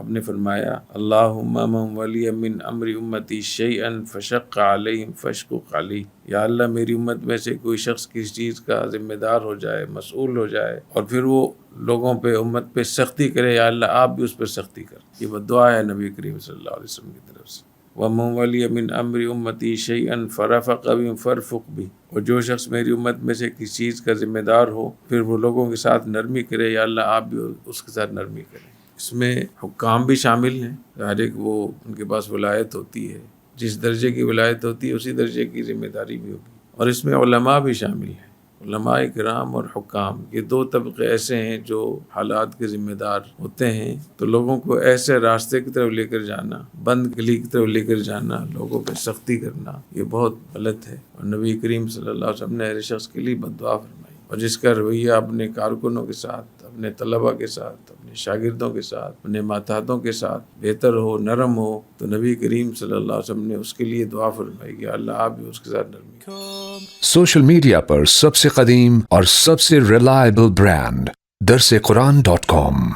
آپ نے فرمایا اللہم من ولی من امر امتی شیئا فشق علیہم فاشقق علیہ، یا اللہ میری امت میں سے کوئی شخص کسی چیز کا ذمہ دار ہو جائے، مسئول ہو جائے، اور پھر وہ لوگوں پہ، امت پہ سختی کرے، یا اللہ آپ بھی اس پہ سختی کر۔ یہ بدعا ہے نبی کریم صلی اللہ علیہ وسلم کی طرف سے۔ وَمَن وَلِيَ مِنْ أَمْرِ أُمَّتِي شَيْئًا فَرَفَقَ بِهِ فَارْفُقْ بِهِ، اور جو شخص میری امت میں سے کسی چیز کا ذمہ دار ہو پھر وہ لوگوں کے ساتھ نرمی کرے، یا اللہ آپ بھی اس کے ساتھ نرمی کریں۔ اس میں حکام بھی شامل ہیں، ہر ایک وہ ان کے پاس ولایت ہوتی ہے، جس درجے کی ولایت ہوتی ہے اسی درجے کی ذمہ داری بھی ہوگی، اور اس میں علماء بھی شامل ہیں۔ علماء کرام اور حکام، یہ دو طبقے ایسے ہیں جو حالات کے ذمہ دار ہوتے ہیں، تو لوگوں کو ایسے راستے کی طرف لے کر جانا، بند گلی کی طرف لے کر جانا، لوگوں پہ سختی کرنا، یہ بہت غلط ہے، اور نبی کریم صلی اللہ علیہ وسلم نے ایسے شخص کے لیے بد دعا فرمائی۔ اور جس کا رویہ اپنے کارکنوں کے ساتھ، اپنے طلباء کے ساتھ، اپنے شاگردوں کے ساتھ، اپنے ماتحتوں کے ساتھ بہتر ہو، نرم ہو، تو نبی کریم صلی اللہ علیہ وسلم نے اس کے لیے دعا فرمائی کہ اللہ آپ بھی اس کے ساتھ نرمی کریں۔ سوشل میڈیا پر سب سے قدیم اور سب سے ریلائبل برانڈ درس قرآن.com